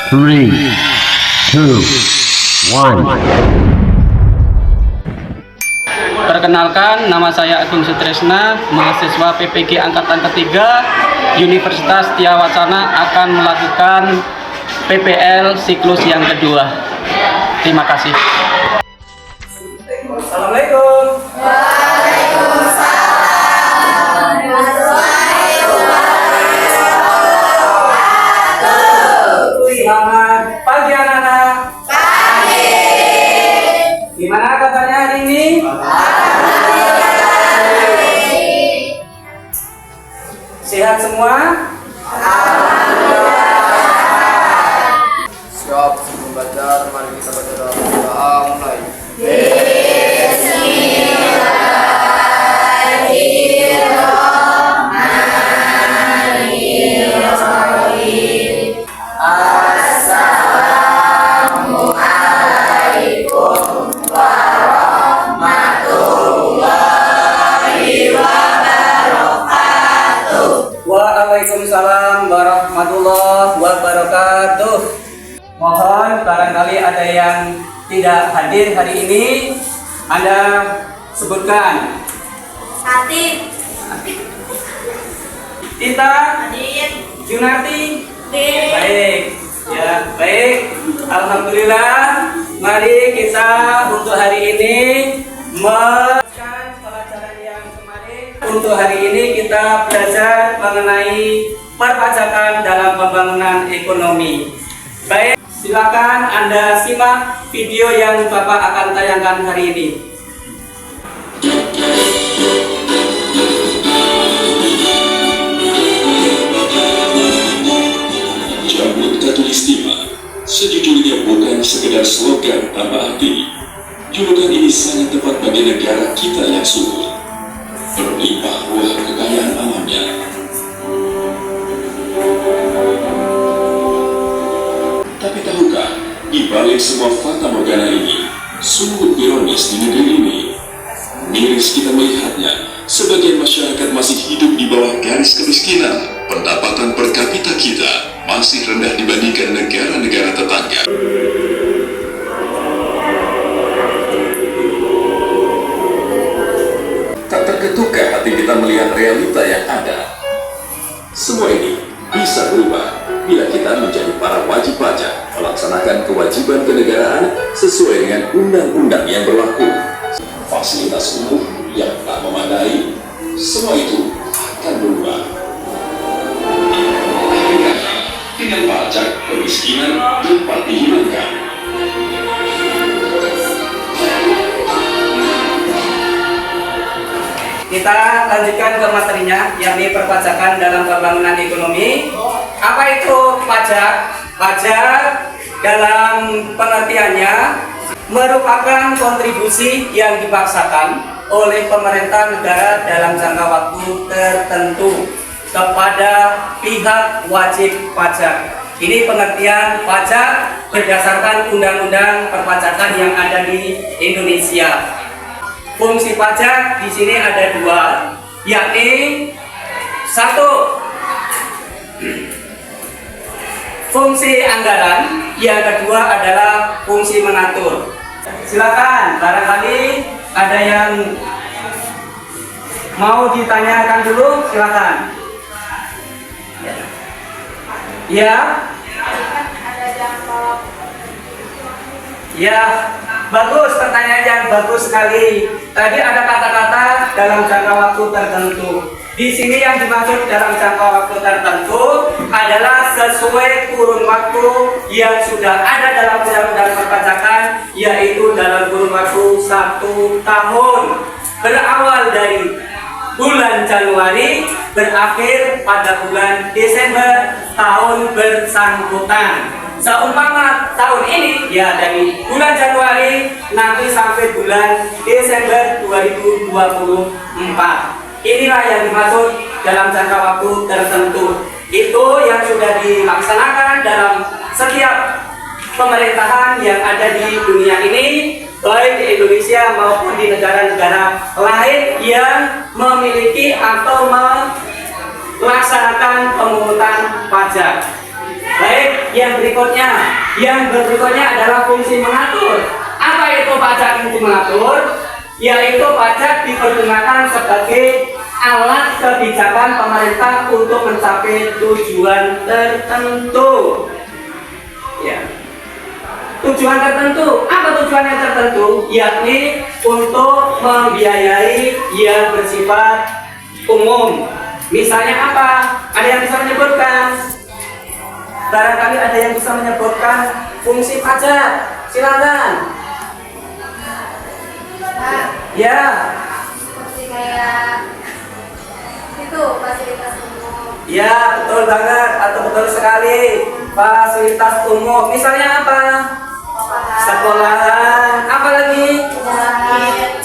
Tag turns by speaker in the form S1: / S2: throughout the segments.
S1: 3, 2, 1.
S2: Perkenalkan, nama saya Agung Sutresna, mahasiswa PPG Angkatan Ketiga Universitas Setia Wacana akan melakukan PPL siklus yang kedua. Terima kasih.
S3: Assalamualaikum. Selamat pagi anak-anak. Pagi. Gimana kabarnya hari ini? Sehat semua?
S4: Siap, sebelum belajar, mari kita baca doa. Mulai.
S3: Waalaikumsalam warahmatullahi wabarakatuh. Mohon barangkali ada yang tidak hadir hari ini, Anda sebutkan.
S5: Hatip,
S3: Tita,
S5: hadir,
S3: Junarti.
S5: hadir.
S3: Baik, ya baik. Alhamdulillah. Mari kita untuk hari ini melanjutkan pelajaran yang kemarin. Untuk hari ini kita belajar mengenai perpajakan dalam pembangunan ekonomi. Baik, silakan Anda simak video yang Bapak akan tayangkan hari ini.
S6: Jambut Katulistiwa sejujurnya bukan sekedar slogan tanpa arti. Julukan ini sangat tepat bagi negara kita yang subur, berlimpah ruah kekayaan alamnya. Tapi tahukah, di balik semua fata morgana ini, sungguh ironis di negeri ini. Miris kita melihatnya, sebagian masyarakat masih hidup di bawah garis kemiskinan. Pendapatan per kapita kita masih rendah dibandingkan negara-negara tetangga. Tak terketukah hati kita melihat realita yang ada? Semua ini bisa berubah bila kita menjadi para wajib pajak, melaksanakan kewajiban kenegaraan sesuai dengan undang-undang yang berlaku. Fasilitas umum yang tak memadai, semua itu akan berubah. Dengan pajak, kemiskinan dapat dihilangkan.
S3: Kita lanjutkan ke materinya, yakni perpajakan dalam pembangunan ekonomi. Apa itu pajak? Pajak dalam pengertiannya merupakan kontribusi yang dipaksakan oleh pemerintah negara dalam jangka waktu tertentu kepada pihak wajib pajak. Ini pengertian pajak berdasarkan undang-undang perpajakan yang ada di Indonesia. Fungsi pajak di sini ada dua, yakni satu, fungsi anggaran, yang kedua adalah fungsi mengatur. Silakan, barangkali ada yang mau ditanyakan dulu, silakan. Ya. Ya, bagus, pertanyaan yang bagus sekali. Tadi ada kata-kata dalam jangka waktu tertentu. Di sini yang dimaksud dalam jangka waktu tertentu adalah sesuai kurun waktu yang sudah ada dalam undang-undang perpajakan, yaitu dalam kurun waktu 1 tahun. Berawal dari bulan Januari, berakhir pada bulan Desember tahun bersangkutan. Seumpama tahun ini ya dari bulan Januari nanti sampai bulan Desember 2024. Inilah yang dimaksud dalam jangka waktu tertentu. Itu yang sudah dilaksanakan dalam setiap pemerintahan yang ada di dunia ini, baik di Indonesia maupun di negara-negara lain yang memiliki atau melaksanakan pemungutan pajak. Baik, yang berikutnya adalah fungsi mengatur. Apa itu pajak fungsi mengatur? Yaitu pajak dipergunakan sebagai alat kebijakan pemerintah untuk mencapai tujuan tertentu. Ya. Tujuan tertentu, apa tujuan yang tertentu? Yakni untuk membiayai yang bersifat umum. Misalnya apa? Ada yang bisa menyebutkan? Barangkali ada yang bisa menyebutkan fungsi pajak. Silakan. Ya.
S5: Seperti kayak itu fasilitas umum.
S3: Ya, betul banget atau betul sekali. Fasilitas umum. Misalnya apa? Sekolahan. Apa lagi?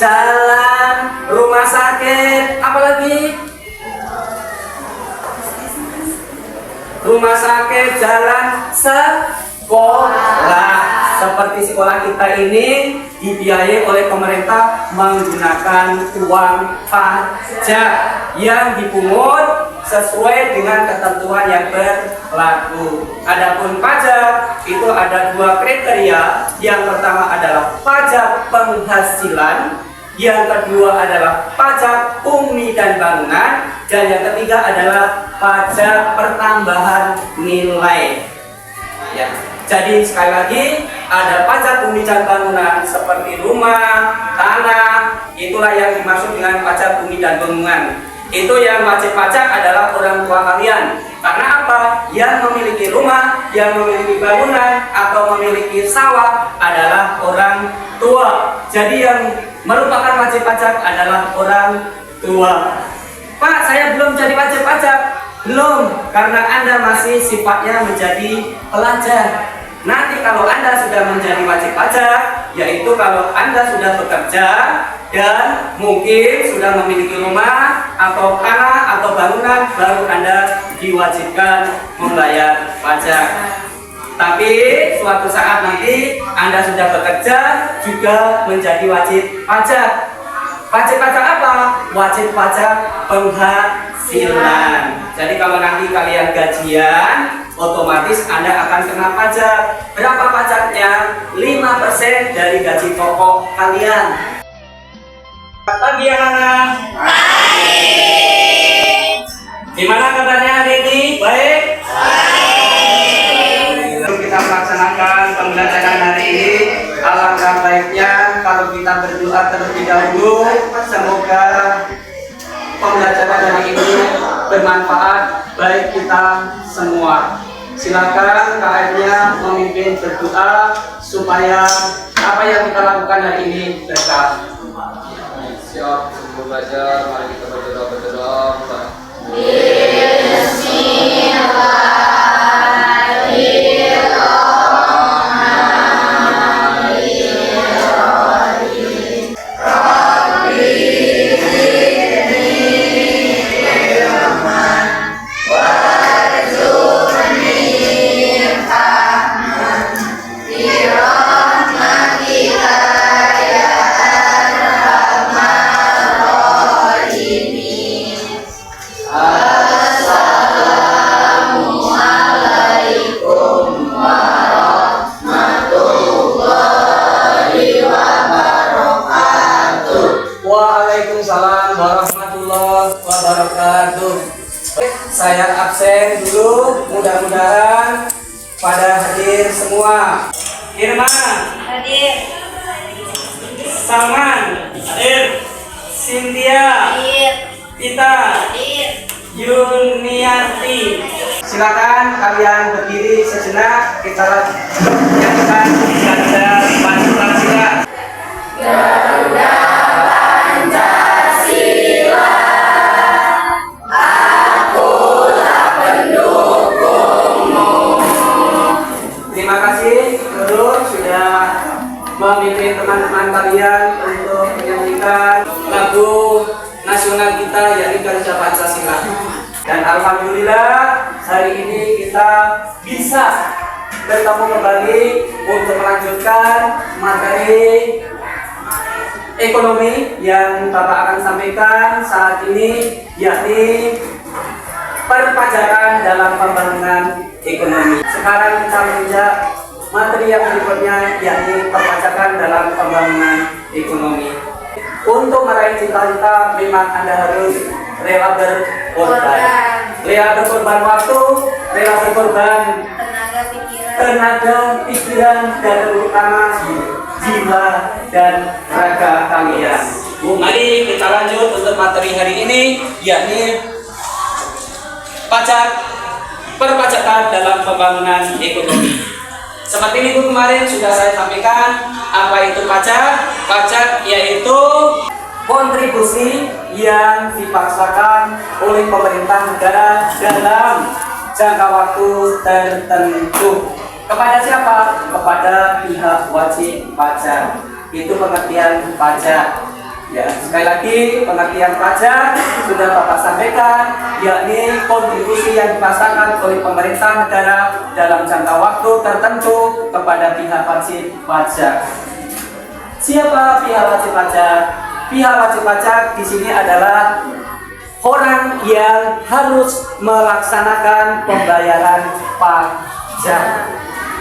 S3: Jalan, rumah sakit. Apa lagi? Rumah sakit, jalan, sekolah. Seperti sekolah kita ini dibiayai oleh pemerintah menggunakan uang pajak yang dipungut sesuai dengan ketentuan yang berlaku. Adapun pajak itu ada dua kriteria. Yang pertama adalah pajak penghasilan, yang kedua adalah pajak bumi dan bangunan, dan yang ketiga adalah pajak pertambahan nilai. Ya. Jadi sekali lagi ada pajak bumi dan bangunan seperti rumah, tanah, itulah yang dimaksud dengan pajak bumi dan bangunan. Itu yang wajib pajak adalah orang tua kalian. Karena apa? Yang memiliki rumah, yang memiliki bangunan, atau memiliki sawah adalah orang tua. Jadi yang merupakan wajib pajak adalah orang tua. Pak, saya belum jadi wajib pajak. Belum, karena Anda masih sifatnya menjadi pelajar. Nanti kalau Anda sudah menjadi wajib pajak, yaitu kalau Anda sudah bekerja dan mungkin sudah memiliki rumah atau tanah atau bangunan, baru Anda diwajibkan membayar pajak. Tapi suatu saat nanti Anda sudah bekerja juga menjadi wajib pajak. Wajib pajak apa? Wajib pajak penghasilan. Jadi kalau nanti kalian gajian, otomatis Anda akan kena pajak. Berapa pajaknya? 5% dari gaji pokok kalian. Pagi anak-anak. Gimana kabarnya hari ini? Baik? Kita melaksanakan pembelajaran hari ini. Alangkah baiknya kalau kita berdoa terlebih dahulu. Semoga pembelajaran hari ini bermanfaat baik kita semua. Silakan KM-nya memimpin berdoa supaya apa yang kita lakukan hari ini berkah.
S4: Siap, sebelum belajar, mari kita berdoa.
S3: Waalaikumsalam warahmatullahi wabarakatuh. Saya absen dulu, mudah-mudahan pada hadir semua. Irma,
S5: Hadir.
S3: Salman, hadir. Cynthia,
S5: Hadir.
S3: Tita,
S5: Hadir.
S3: Yuniarti. Silakan kalian berdiri sejenak, kita nyanyikan Garuda Pancasila. Terima kasih guru sudah memimpin teman-teman kalian untuk menyanyikan lagu nasional kita yakni Garuda Pancasila. Dan alhamdulillah hari ini kita bisa bertemu kembali untuk melanjutkan materi ekonomi yang Bapak akan sampaikan saat ini, yakni perpajakan dalam pembangunan ekonomi. Sekarang kita menginjak materi yang berikutnya, yakni perpajakan dalam pembangunan ekonomi. Untuk meraih cita-cita memang Anda harus rela berkorban. Rela berkorban waktu, rela berkorban tenaga, pikiran, dan terutama jiwa dan raga kalian. Mari kita lanjut untuk materi hari ini, yakni perpajakan dalam pembangunan ekonomi. Seperti minggu kemarin sudah saya sampaikan, apa itu pajak? Pajak yaitu kontribusi yang dipaksakan oleh pemerintah negara dalam jangka waktu tertentu. Kepada siapa? Kepada pihak wajib pajak. Itu pengertian pajak. Ya, sekali lagi pengertian pajak sudah Bapak sampaikan, yakni kontribusi yang dipasangkan oleh pemerintah negara dalam jangka waktu tertentu kepada pihak wajib pajak. Siapa pihak wajib pajak? Pihak wajib pajak di sini adalah orang yang harus melaksanakan pembayaran pajak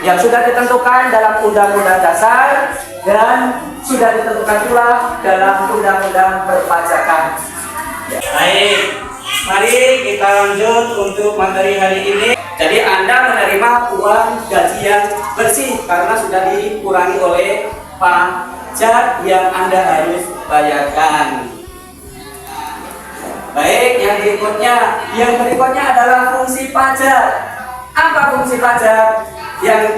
S3: yang sudah ditentukan dalam Undang-Undang Dasar dan sudah ditentukan pula dalam Undang-Undang Perpajakan. Baik, mari kita lanjut untuk materi hari ini. Jadi Anda menerima uang gaji yang bersih karena sudah dikurangi oleh pajak yang Anda harus bayarkan. Baik, yang berikutnya adalah fungsi pajak. Apa fungsi pajak? Yang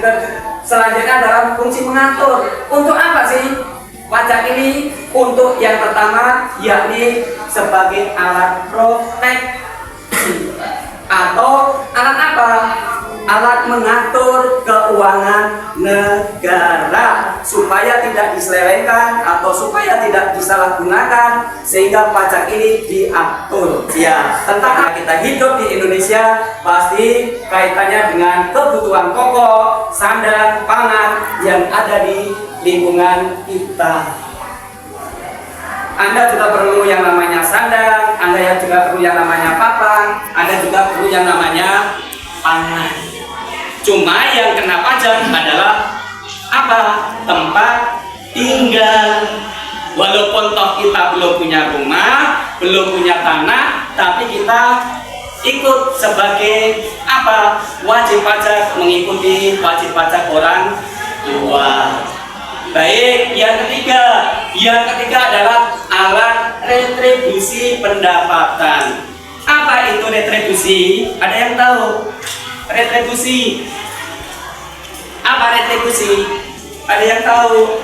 S3: selanjutnya adalah fungsi mengatur. Untuk apa sih pajak ini? Untuk yang pertama, yakni sebagai alat proteksi. Atau alat apa? Alat mengatur keuangan negara supaya tidak diselewengkan atau supaya tidak disalahgunakan, sehingga pajak ini diatur. Ya, tentang kita hidup di Indonesia pasti kaitannya dengan kebutuhan pokok, sandang, pangan yang ada di lingkungan kita. Anda juga perlu yang namanya sandang, Anda juga perlu yang namanya papan, Anda juga perlu yang namanya pangan. Cuma yang kena pajak adalah apa? Tempat tinggal. Walaupun toh kita belum punya rumah, belum punya tanah, tapi kita ikut sebagai apa? Wajib pajak, mengikuti wajib pajak orang tua. Baik, yang ketiga adalah alat retribusi pendapatan. Apa itu retribusi? Ada yang tahu? Retribusi. Apa retribusi? Ada yang tahu?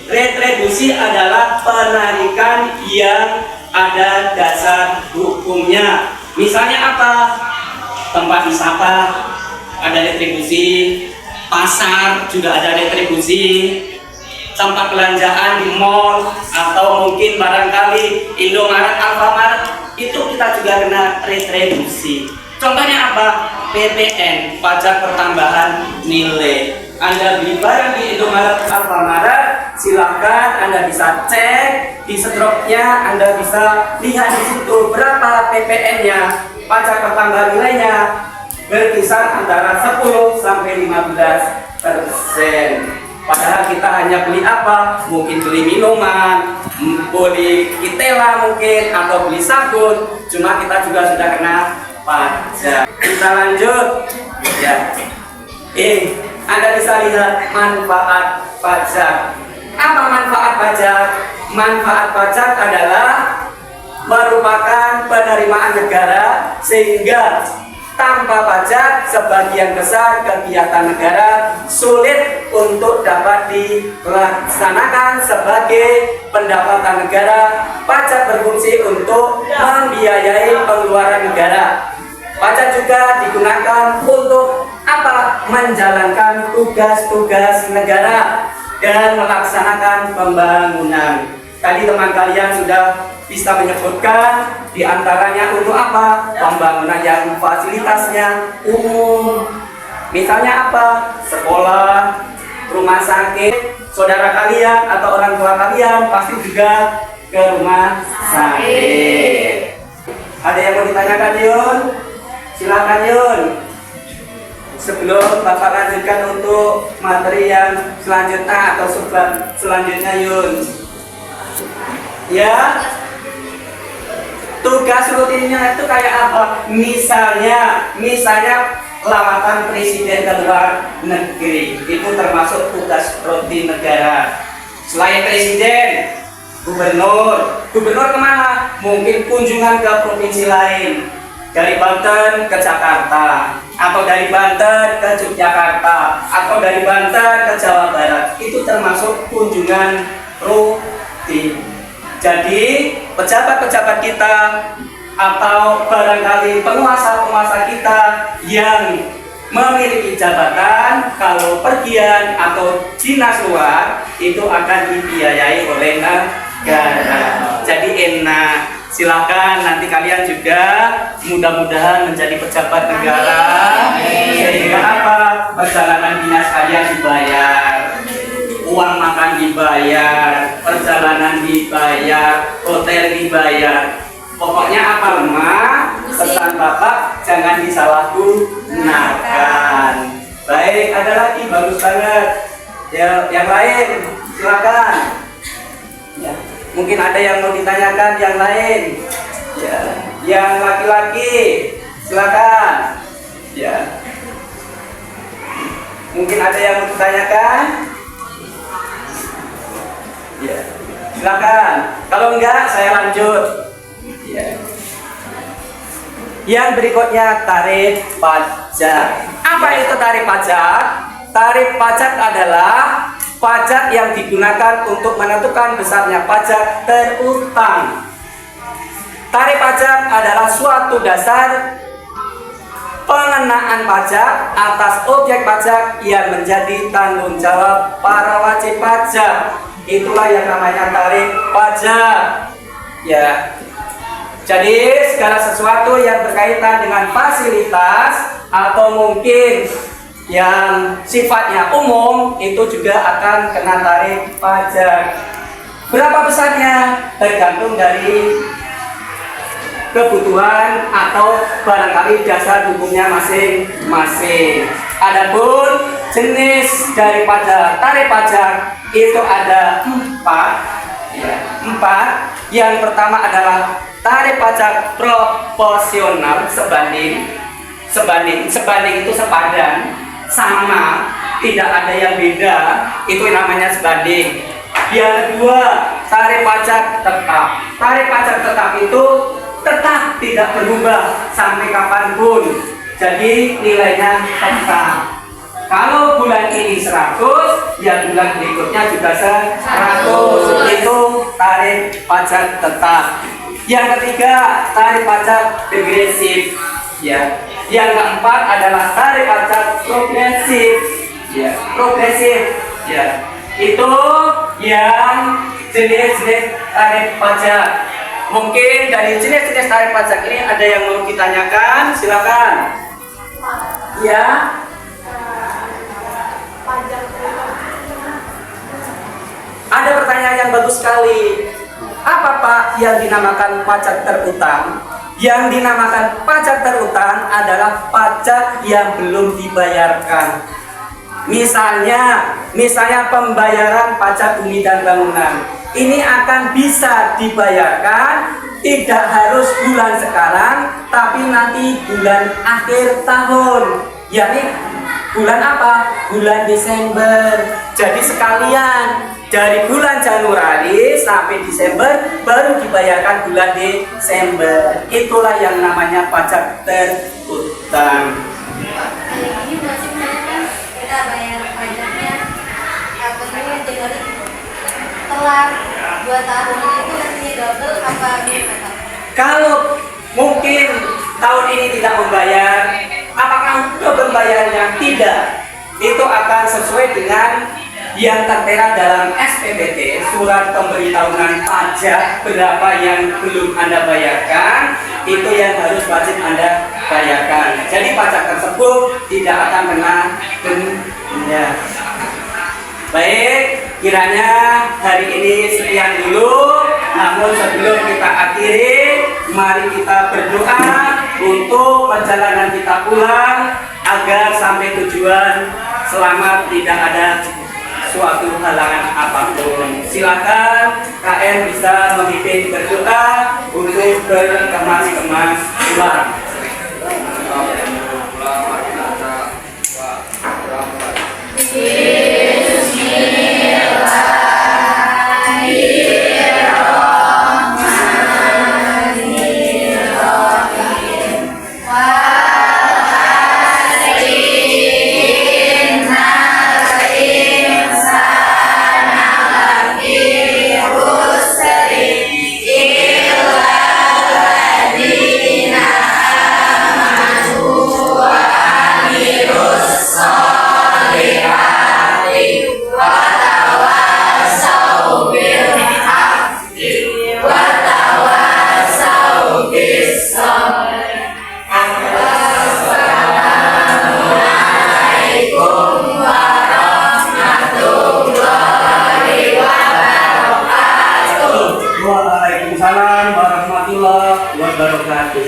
S3: Retribusi adalah penarikan yang ada dasar hukumnya. Misalnya apa? Tempat wisata ada retribusi, pasar juga ada retribusi, tempat belanjaan di mall atau mungkin barangkali Indomaret, Alfamart, itu kita juga kena retribusi. Contohnya apa? PPN, pajak pertambahan nilai. Anda beli barang di Indomaret, Alfamart, silahkan Anda bisa cek di stropnya, Anda bisa lihat di situ berapa PPN-nya, pajak pertambahan nilainya berkisar antara 10 sampai 15%. Padahal kita hanya beli apa? Mungkin beli minuman, beli kitela mungkin, atau beli sabun. Cuma kita juga sudah kena pajak. Kita lanjut. Ya. Anda bisa lihat manfaat pajak. Apa manfaat pajak? Manfaat pajak adalah merupakan penerimaan negara, sehingga tanpa pajak sebagian besar kegiatan negara sulit untuk dapat dilaksanakan sebagai pendapatan negara. Pajak berfungsi untuk membiayai pengeluaran negara. Pajak juga digunakan untuk apa? Menjalankan tugas-tugas negara dan melaksanakan pembangunan. Tadi teman kalian sudah bisa menyebutkan diantaranya untuk apa? Pembangunan yang fasilitasnya umum. Misalnya apa? Sekolah, rumah sakit. Saudara kalian atau orang tua kalian pasti juga ke rumah sakit. Ada yang mau ditanyakan, Yun? Silakan, Yun. sebelum Bapak lanjutkan untuk materi yang selanjutnya atau selanjutnya Yun. Ya, tugas rutinnya itu kayak apa? Misalnya lawatan presiden ke luar negeri itu termasuk tugas rutin negara. Selain presiden, gubernur kemana? Mungkin kunjungan ke provinsi lain, dari Banten ke Jakarta, atau dari Banten ke Yogyakarta, atau dari Banten ke Jawa Barat. Itu termasuk kunjungan rutin. Jadi pejabat-pejabat kita atau barangkali penguasa-penguasa kita yang memiliki jabatan, kalau pergian atau dinas luar itu akan dibiayai oleh negara. Jadi enak. Silakan nanti kalian juga mudah-mudahan menjadi pejabat negara. Sehingga apa? Perjalanan dinas kalian dibayar, uang makan dibayar, perjalanan dibayar, hotel dibayar. Pokoknya apa, Mak? Pesan Bapak jangan disalahgunakan. Baik, ada lagi, bagus banget. Ya, yang lain, silakan. Ya, mungkin ada yang mau ditanyakan yang lain. Ya, yang laki-laki, silakan. Ya. Mungkin ada yang mau ditanyakan? Ya, silakan. Kalau enggak, saya lanjut. Ya. Yang berikutnya tarif pajak. Apa itu tarif pajak? Tarif pajak adalah pajak yang digunakan untuk menentukan besarnya pajak terutang. Tarif pajak adalah suatu dasar pengenaan pajak atas objek pajak yang menjadi tanggung jawab para wajib pajak. Itulah yang namanya tarif pajak. Ya. Jadi segala sesuatu yang berkaitan dengan fasilitas atau mungkin yang sifatnya umum itu juga akan kena tarif pajak. Berapa besarnya? Tergantung dari kebutuhan atau barangkali dasar hukumnya masing-masing. Adapun jenis daripada tarif pajak itu ada empat. Yang pertama adalah tarif pajak proporsional sebanding itu sepadan, sama, tidak ada yang beda, itu namanya sebanding. Yang kedua, tarif pajak tetap. Tarif pajak tetap itu tetap tidak berubah sampai kapanpun, jadi nilainya tetap. Kalau bulan ini 100, ya bulan berikutnya juga 100. Itu tarif pajak tetap. Yang ketiga, tarif pajak degresif. Ya. Yang keempat adalah tarif pajak progresif. Ya, progresif. Ya. Itu yang jenis-jenis tarif pajak. Mungkin dari jenis-jenis tarif pajak ini ada yang mau ditanyakan, silakan. Ya. Ada pertanyaan yang bagus sekali. Apa Pak yang dinamakan pajak terutang? Yang dinamakan pajak terutang adalah pajak yang belum dibayarkan. Misalnya pembayaran pajak bumi dan bangunan. Ini akan bisa dibayarkan tidak harus bulan sekarang, tapi nanti bulan akhir tahun. Yakni bulan apa? Bulan Desember. Jadi sekalian dari bulan Januari sampai Desember baru dibayarkan bulan Desember. Itulah yang namanya pajak terutang.
S5: Ini maksudnya kan kita bayar pajaknya Januari telat 2 tahun itu nanti double apa gimana?
S3: Kalau mungkin tahun ini tidak membayar, apakah double bayarnya? Tidak. Itu akan sesuai dengan yang tertera dalam SPBT, surat pemberitahuan pajak, berapa yang belum Anda bayarkan, itu yang harus wajib Anda bayarkan. Jadi pajak tersebut tidak akan kena denda. Baik, kiranya hari ini sekian dulu. Namun sebelum kita akhiri, mari kita berdoa untuk perjalanan kita pulang. agar sampai tujuan selamat, tidak ada suatu halangan apapun. Silakan KM bisa memimpin berdoa untuk berkemas-kemas ulang. Waalaikumsalam warahmatullahi wabarakatuh.